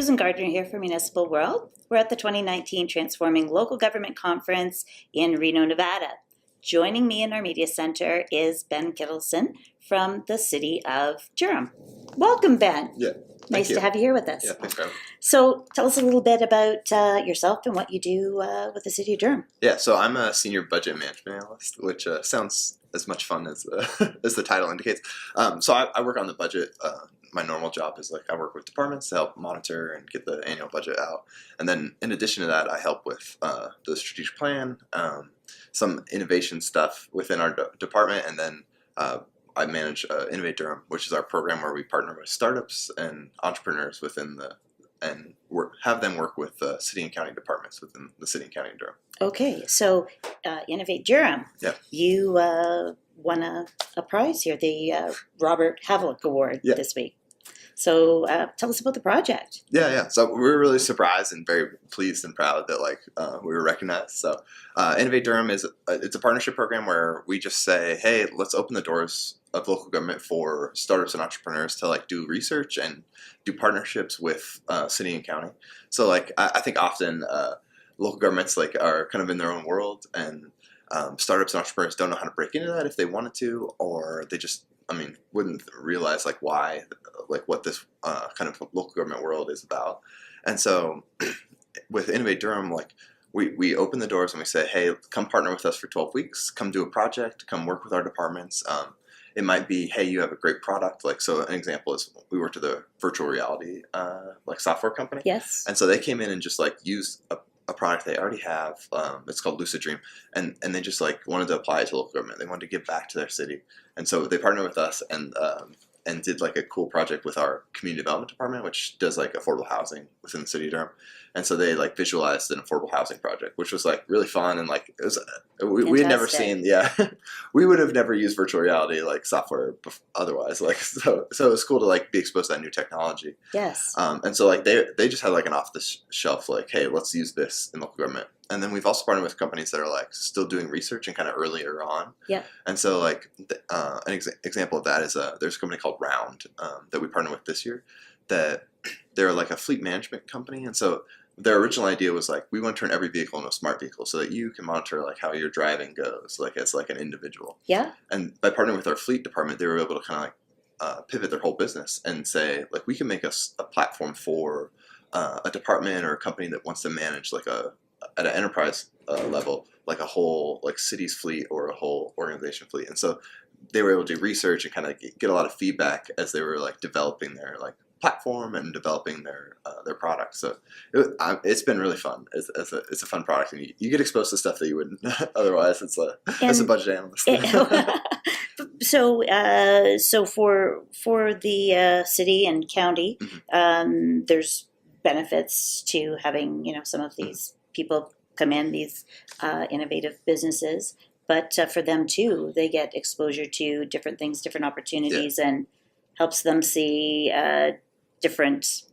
Susan Gardner here for Municipal World. We're at the 2019 Transforming Local Government Conference in Reno, Nevada. Joining me in our media center is Ben Kittelson from the City of Durham. Welcome, Ben. Yeah. Nice to have you here with us. Yeah, thanks for having me. So tell us a little bit about yourself and what you do with the City of Durham. Yeah, so I'm a senior budget management analyst, which sounds as much fun as as the title indicates. So I work on the budget. My normal job is I work with departments to help monitor and get the annual budget out. And then in addition to that, I help with the strategic plan, some innovation stuff within our department, and then I manage Innovate Durham, which is our program where we partner with startups and entrepreneurs have them work with city and county departments within the city and county of Durham. Okay, so Innovate Durham. Yeah. You won a prize here, the Robert Havlick Award this week. So tell us about the project. Yeah. So we were really surprised and very pleased and proud that we were recognized. So Innovate Durham it's a partnership program where we just say, hey, let's open the doors of local government for startups and entrepreneurs to do research and do partnerships with city and county. So I think often local governments are kind of in their own world, and startups and entrepreneurs don't know how to break into that if they wanted to, or they just wouldn't realize why what this kind of local government world is about. And so with Innovate Durham, we open the doors and we say, hey, come partner with us for 12 weeks, come do a project, come work with our departments. It might be, hey, you have a great product. So an example is we worked with a virtual reality software company. Yes. And so they came in and just used a product they already have. It's called Lucid Dream, and they just wanted to apply it to local government. They wanted to give back to their city, and so they partnered with us and did a cool project with our community development department, which does affordable housing within the city of Durham. And so they visualized an affordable housing project, which was really fun, and it was we had never seen we would have never used virtual reality software otherwise. So it was cool to be exposed to that new technology. Yes. And so they just had an off the shelf hey, let's use this in local government. And then we've also partnered with companies that are still doing research and kind of earlier on. Yeah. And so an example of that is there's a company called Round that we partnered with this year, that they're a fleet management company. And so their original idea was we want to turn every vehicle into a smart vehicle so that you can monitor how your driving goes as an individual. Yeah. And by partnering with our fleet department, they were able to kind of pivot their whole business and say we can make a platform for a department or a company that wants to manage at an enterprise level, a whole city's fleet or a whole organization fleet. And so they were able to do research and kind of get a lot of feedback as they were developing their platform and developing their product. So it's been really fun. It's a fun product, and you get exposed to stuff that you wouldn't otherwise. As a budget analyst. So for the city and county, Mm-hmm. there's benefits to having some of these people come in, these innovative businesses, but for them too, they get exposure to different things, different opportunities, and helps them see different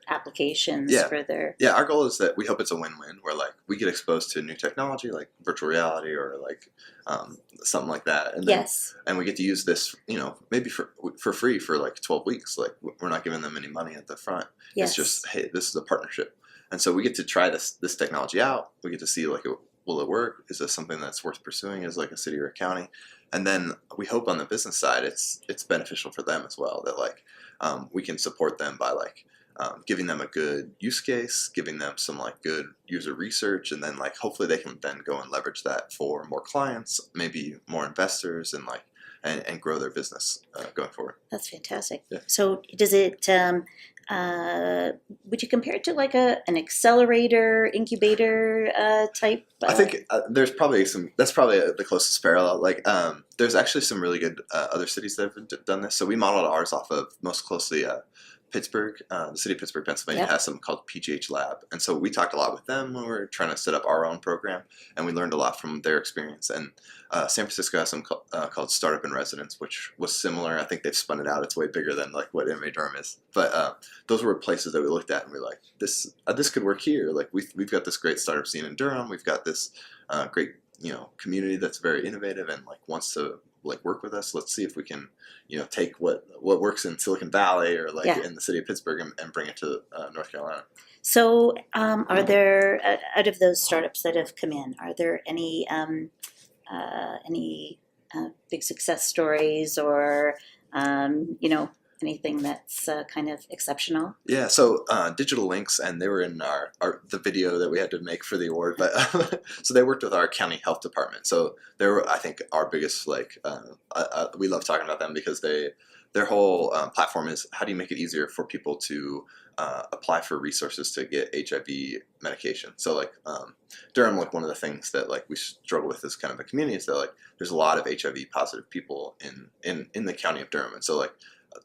applications for their... Yeah, our goal is that we hope it's a win-win, where we get exposed to new technology like virtual reality or something like that, and then, and we get to use this maybe for free for 12 weeks. We're not giving them any money at the front. It's just, hey, this is a partnership. And so we get to try this technology out. We get to see will it work? Is this something that's worth pursuing as a city or a county? And then we hope on the business side it's beneficial for them as well, that we can support them by giving them a good use case, giving them some good user research, and then hopefully they can then go and leverage that for more clients, maybe more investors, and grow their business going forward. That's fantastic. Yeah. So does it would you compare it to an accelerator, incubator type? I think there's probably that's probably the closest parallel. There's actually some really good other cities that have done this. So we modeled ours off of most closely Pittsburgh. The city of Pittsburgh, Pennsylvania has something called PGH Lab. And so we talked a lot with them when we were trying to set up our own program, and we learned a lot from their experience. And San Francisco has some called Startup in Residence, which was similar. I think they've spun it out. It's way bigger than what Innovate Durham is. But those were places that we looked at and we were this could work here. We've got this great startup scene in Durham. We've got this great community that's very innovative and wants to like work with us. Let's see if we can, take what works in Silicon Valley or like Yeah. in the city of Pittsburgh and bring it to North Carolina. So, are there out of those startups that have come in, are there any big success stories or anything that's kind of exceptional? Yeah, so Digital Links, and they were in the video that we had to make for the award. But so they worked with our county health department. So they were, I think, our biggest we love talking about them because their whole platform is how do you make it easier for people to apply for resources to get HIV medication. So Durham, one of the things that we struggle with as kind of a community is that there's a lot of HIV positive people in the county of Durham, and so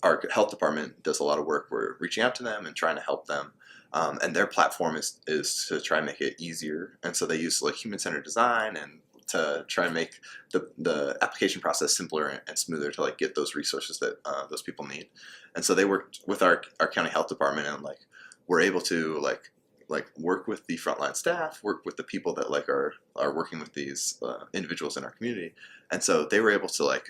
our health department does a lot of work. We're reaching out to them and trying to help them. And their platform is to try and make it easier. And so they use human-centered design and to try and make the application process simpler and smoother to get those resources that those people need. And so they worked with our county health department and we're able to work with the frontline staff, work with the people that are working with these individuals in our community. And so they were able to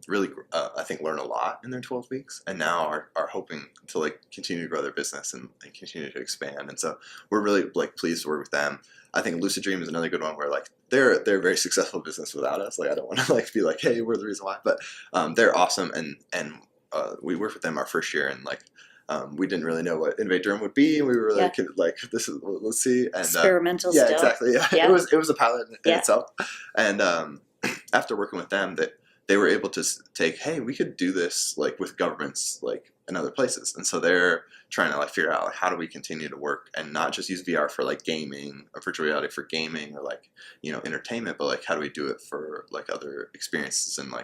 really, I think, learn a lot in their 12 weeks, and now are hoping to continue to grow their business and continue to expand. And so we're really pleased to work with them. I think Lucid Dream is another good one where they're a very successful business without us. I don't want to be hey, we're the reason why, but they're awesome, and we worked with them our first year, and we didn't really know what Innovate Durham would be, and we were this is, let's see, and experimental yeah, still. exactly, yeah. Yeah. It was a pilot in itself, and after working with them, that they were able to take, hey, we could do this with governments in other places, and so they're trying to figure out how do we continue to work and not just use VR for gaming or virtual reality for gaming or entertainment, but how do we do it for other experiences and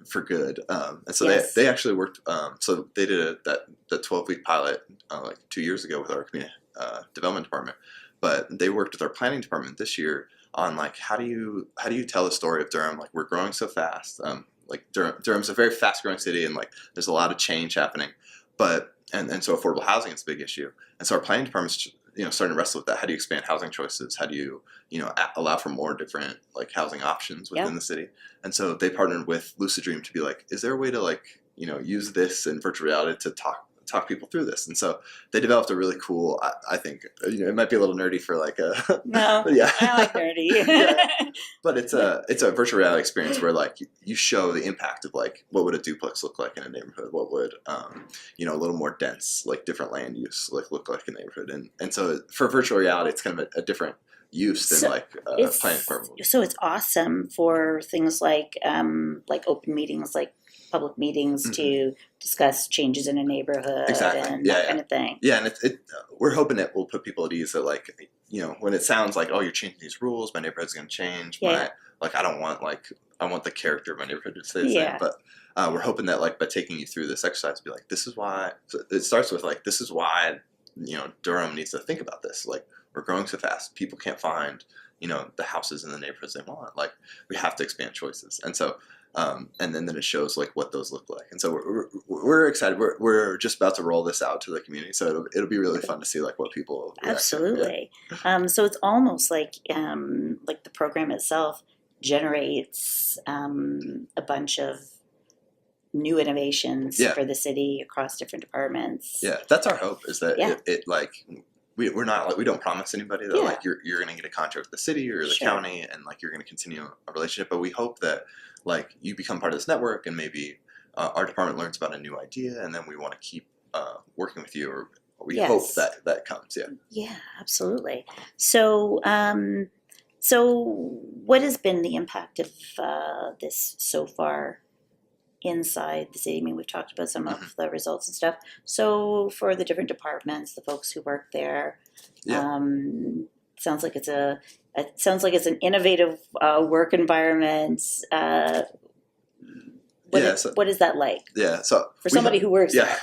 for good. And so Yes. they actually worked. So they did that 12-week pilot 2 years ago with our community development department, but they worked with our planning department this year on how do you tell the story of Durham? We're growing so fast. Durham's a very fast growing city, and there's a lot of change happening, but and so affordable housing is a big issue. And so our planning department's starting to wrestle with that. How do you expand housing choices? How do you allow for more different housing options within the city? And so they partnered with Lucid Dream to be is there a way to use this in virtual reality to talk people through this? And so they developed a really cool, I think, it might be a little nerdy for No, but yeah. I like nerdy. Yeah. But it's a virtual reality experience where you show the impact of what would a duplex look like in a neighborhood? What would a little more dense different land use look like in a neighborhood? And so for virtual reality, it's kind of a different use than planning department. So it's awesome for things like open meetings, public meetings to discuss changes in a neighborhood and that kind of thing. Yeah, and we're hoping it will put people at ease that when it sounds oh, you're changing these rules, my neighborhood's going to change. Yeah. I don't want I want the character of my neighborhood to stay the same. But we're hoping that by taking you through this exercise, be this is why. So it starts with this is why Durham needs to think about this. We're growing so fast, people can't find the houses in the neighborhoods they want. We have to expand choices, and so. And then it shows what those look like, and so we're excited. We're just about to roll this out to the community, so it'll be really fun to see what people absolutely. So it's almost like the program itself generates a bunch of new innovations for the city across different departments. Yeah, that's our hope. Is that we're not we don't promise anybody that you're going to get a contract with the city or the county and you're going to continue a relationship, but we hope that you become part of this network and maybe our department learns about a new idea and then we want to keep working with you, or we hope that comes. Yeah, absolutely. So what has been the impact of this so far inside the city? I mean, we've talked about some of the results and stuff. So for the different departments, the folks who work there, sounds like it's an innovative work environment. What is that like? Yeah, so for somebody who works there.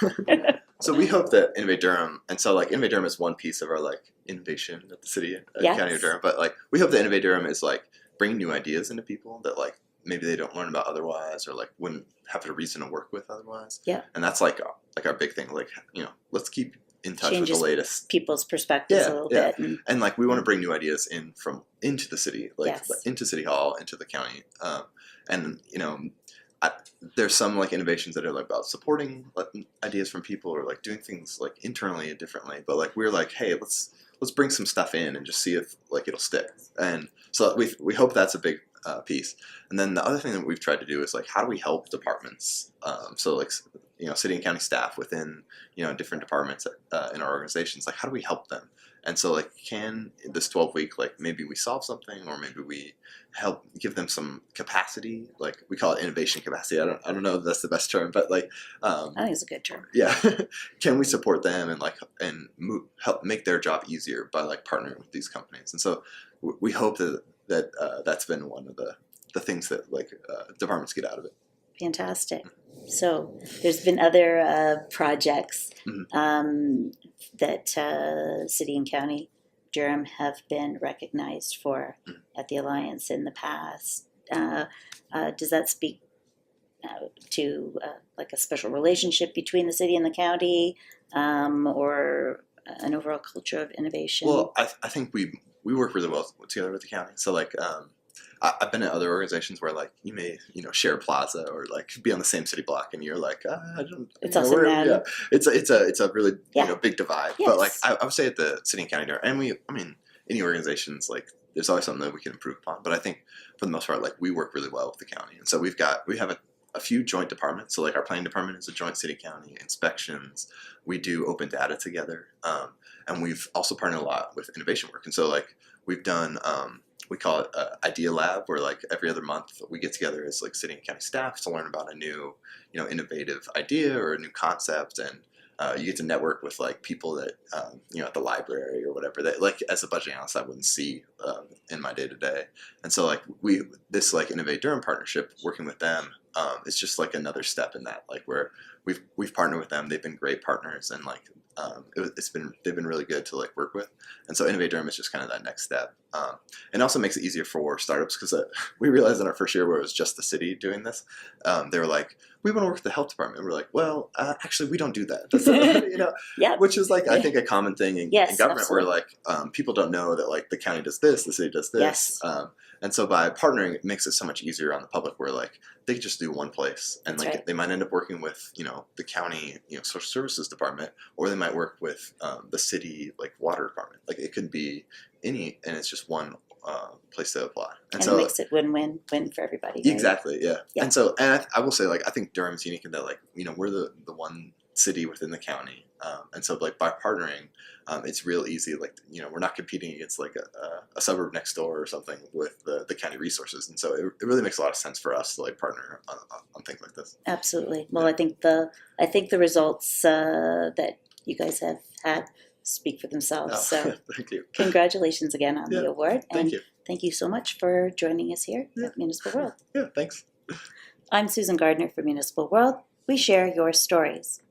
So we hope that Innovate Durham, and so Innovate Durham is one piece of our innovation at the city and county of Durham, but we hope that Innovate Durham is bringing new ideas into people that maybe they don't learn about otherwise, or wouldn't have a reason to work with otherwise. Yeah, and that's our big thing. Let's keep in touch with the latest people's perspectives a little bit, and we want to bring new ideas into the city, into City Hall, into the county, and there's some like innovations that are like about supporting like, ideas from people or like doing things like internally and differently. But like we're like, hey, let's bring some stuff in and just see if like it'll stick. And so we hope that's a big piece. And then the other thing that we've tried to do is like, how do we help departments? So like, city and county staff within, different departments in our organizations, like how do we help them? And so like, can this 12-week, like maybe we solve something, or maybe we help give them some capacity, like we call it innovation capacity. I don't know if that's the best term, but like, I think it's a good term. yeah, can we support them and like, help make their job easier by like partnering with these companies? And so we hope that that's been one of the things that like departments get out of it. Fantastic. So there's been other projects that City and County Durham have been recognized for at the Alliance in the past. Does that speak to like a special relationship between the city and the county, or an overall culture of innovation? Well, I think we work really well together with the county. So like, I've been at other organizations where like you may share a plaza or like be on the same city block, and you're like, I don't. It's us and them. Yeah, it's a really big divide. Yes. But like I would say at the City and County Durham, and any organizations, like there's always something that we can improve upon. But I think for the most part, like we work really well with the county, and so we have a few joint departments. So like our planning department is a joint city county. Inspections, we do open data together, and we've also partnered a lot with innovation work. And so like we've done. We call it Idea Lab, where like every other month we get together as like city and county staff to learn about a new, innovative idea or a new concept, and you get to network with like people that at the library or whatever that like as a budget analyst I wouldn't see in my day to day. And so like this like Innovate Durham partnership, working with them, it's just like another step in that, like where we've partnered with them. They've been great partners, and like they've been really good to like work with. And so Innovate Durham is just kind of that next step. And also makes it easier for startups, because we realized in our first year where it was just the city doing this, they were like, we want to work with the health department. And we're like, well, actually we don't do that. That's Yeah. Which is like I think a common thing in government, absolutely. where like people don't know that like the county does this, the city does this. Yes. And so by partnering, it makes it so much easier on the public, where like they can just do one place, and That's like right. they might end up working with the county social services department, or they might work with the city like water department. Like it could be any, and it's just one place to apply. And so it makes it win for everybody. Right? Exactly, yeah. Yeah. And so I will say, like, I think Durham's unique in that, like, we're the one city within the county, and so like by partnering, it's real easy. Like we're not competing against like a suburb next door or something with the county resources, and so it really makes a lot of sense for us to like partner on things like this. Absolutely. Well, I think the results that you guys have had speak for themselves. So Thank you. congratulations again on the award. Thank you. Thank you so much for joining us here at Municipal World. Yeah, thanks. I'm Susan Gardner for Municipal World. We share your stories.